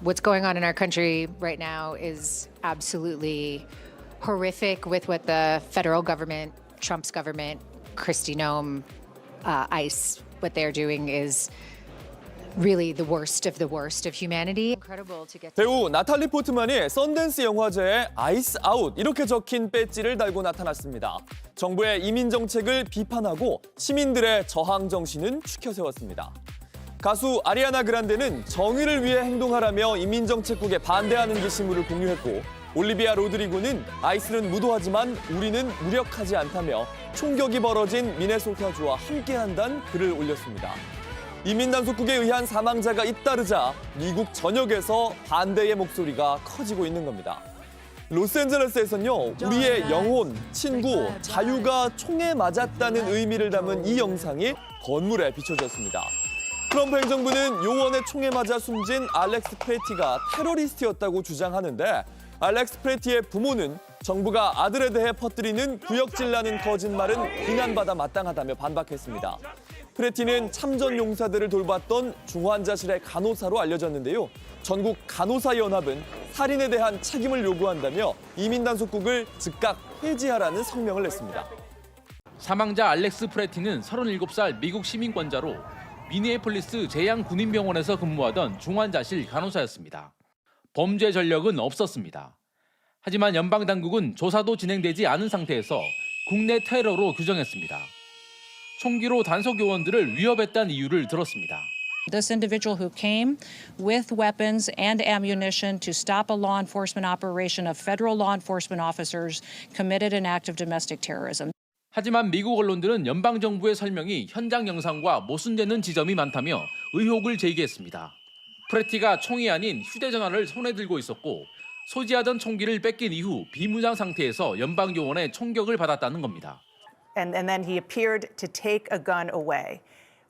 What's going on in our country right now is absolutely horrific with what the federal government, Trump's government, Kristi Noem, ICE, what they're doing is really the worst of humanity. Incredible to get. 배우 나탈리 포트만이 썬댄스 영화제에 아이스 아웃 이렇게 적힌 배지를 달고 나타났습니다. 정부의 이민 정책을 비판하고 시민들의 저항 정신은 추켜 세웠습니다. 가수 아리아나 그란데는 정의를 위해 행동하라며 이민 정책국에 반대하는 게시물을 공유했고 올리비아 로드리고는 아이스는 무도하지만 우리는 무력하지 않다며 총격이 벌어진 미네소타주와 함께한다는 글을 올렸습니다. 이민 단속국에 의한 사망자가 잇따르자 미국 전역에서 반대의 목소리가 커지고 있는 겁니다. 로스앤젤레스에서는요, 우리의 영혼, 친구, 자유가 총에 맞았다는 의미를 담은 이 영상이 건물에 비춰졌습니다. 트럼프 행정부는 요원의 총에 맞아 숨진 알렉스 프레티가 테러리스트였다고 주장하는데 알렉스 프레티의 부모는 정부가 아들에 대해 퍼뜨리는 구역질나는 거짓말은 비난받아 마땅하다며 반박했습니다. 프레티는 참전 용사들을 돌봤던 중환자실의 간호사로 알려졌는데요. 전국 간호사연합은 살인에 대한 책임을 요구한다며 이민단속국을 즉각 폐지하라는 성명을 냈습니다. 사망자 알렉스 프레티는 37살 미국 시민권자로 미니애폴리스 제양 군인병원에서 근무하던 중환자실 간호사였습니다. 범죄 전력은 없었습니다. 하지만 연방당국은 조사도 진행되지 않은 상태에서 국내 테러로 규정했습니다. 총기로 단속 요원들을 위협했다는 이유를 들었습니다. This individual who came with weapons and ammunition to stop a law enforcement operation of federal law enforcement officers committed an act of domestic terrorism. 하지만 미국 언론들은 연방정부의 설명이 현장 영상과 모순되는 지점이 많다며 의혹을 제기했습니다. 프레티가 총이 아닌 휴대전화를 손에 들고 있었고 소지하던 총기를 뺏긴 이후 비무장 상태에서 연방요원의 총격을 받았다는 겁니다. And then he appeared to take a gun away.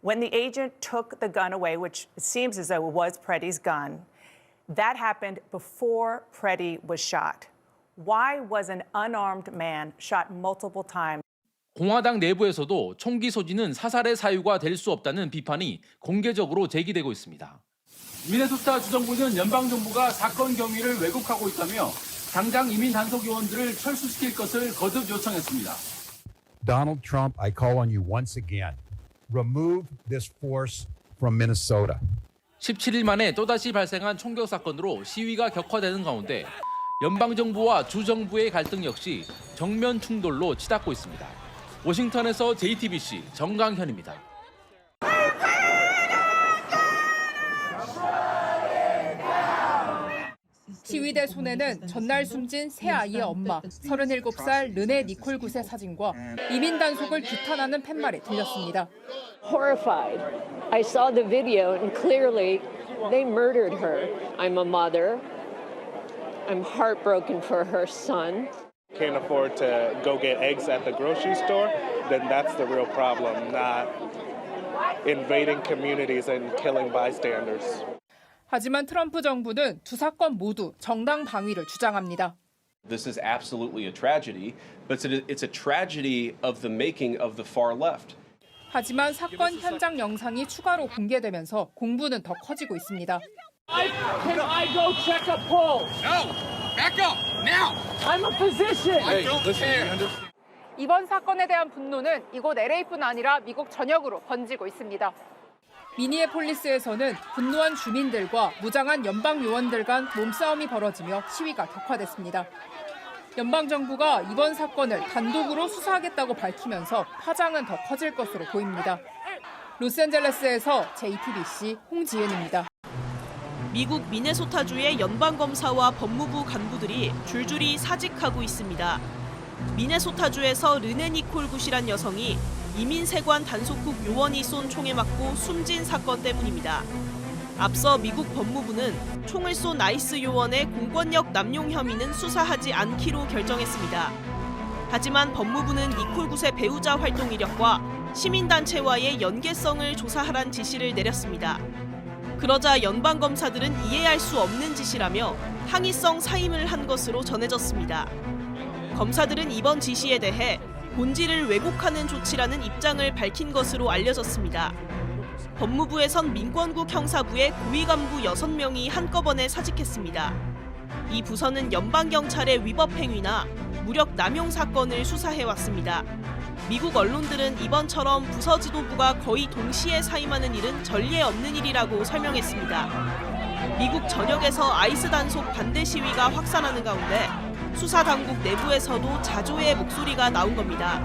When the agent took the gun away, which seems as though it was Pretty's gun, that happened before Pretty was shot. Why was an unarmed man shot multiple times? 공화당 내부에서도 총기 소지는 사살의 사유가 될 수 없다는 비판이 공개적으로 제기되고 있습니다. 미네소타 주정부는 연방정부가 사건 경위를 왜곡하고 있다며 당장 이민 단속 요원들을 철수시킬 것을 거듭 요청했습니다. Donald Trump, I call on you once again. Remove this force from Minnesota. 17일 만에 또다시 발생한 총격 사건으로 시위가 격화되는 가운데 연방정부와 주정부의 갈등 역시 정면 충돌로 치닫고 있습니다. 워싱턴에서 JTBC 정강현입니다. 시위대 손에는 전날 숨진 새 아이의 엄마, 37살 르네 니콜 굿의 사진과 이민 단속을 규탄하는 팻말이 들렸습니다. Horrified. I saw the video and clearly they murdered her. I'm a mother. I'm heartbroken for her son. Can't afford to go get eggs at the grocery store, then that's the real problem, not invading communities and killing bystanders. 하지만 트럼프 정부는 두 사건 모두 정당 방위를 주장합니다. This is absolutely a tragedy, but it's a tragedy of the making of the far left. 하지만 사건 현장 영상이 추가로 공개되면서 공분은 더 커지고 있습니다. Can I go check a poll? No! Back up! Now! I'm a physician! I don't care! 이번 사건에 대한 분노는 이곳 LA뿐 아니라 미국 전역으로 번지고 있습니다. 미니애폴리스에서는 분노한 주민들과 무장한 연방 요원들 간 몸싸움이 벌어지며 시위가 격화됐습니다. 연방정부가 이번 사건을 단독으로 수사하겠다고 밝히면서 파장은 더 커질 것으로 보입니다. 로스앤젤레스에서 JTBC 홍지은입니다. 미국 미네소타주의 연방검사와 법무부 간부들이 줄줄이 사직하고 있습니다. 미네소타주에서 르네 니콜 굿이란 여성이 이민세관 단속국 요원이 쏜 총에 맞고 숨진 사건 때문입니다. 앞서 미국 법무부는 총을 쏜 아이스 요원의 공권력 남용 혐의는 수사하지 않기로 결정했습니다. 하지만 법무부는 니콜 굿의 배우자 활동 이력과 시민단체와의 연계성을 조사하란 지시를 내렸습니다. 그러자 연방검사들은 이해할 수 없는 짓이라며 항의성 사임을 한 것으로 전해졌습니다. 검사들은 이번 지시에 대해 본질을 왜곡하는 조치라는 입장을 밝힌 것으로 알려졌습니다. 법무부에선 민권국 형사부의 고위 간부 6명이 한꺼번에 사직했습니다. 이 부서는 연방경찰의 위법 행위나 무력 남용 사건을 수사해왔습니다. 미국 언론들은 이번처럼 부서 지도부가 거의 동시에 사임하는 일은 전례 없는 일이라고 설명했습니다. 미국 전역에서 아이스 단속 반대 시위가 확산하는 가운데 수사당국 내부에서도 자조의 목소리가 나온 겁니다.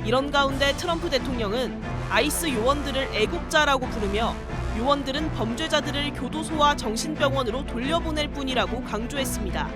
이런 가운데 트럼프 대통령은 아이스 요원들을 애국자라고 부르며 요원들은 범죄자들을 교도소와 정신병원으로 돌려보낼 뿐이라고 강조했습니다.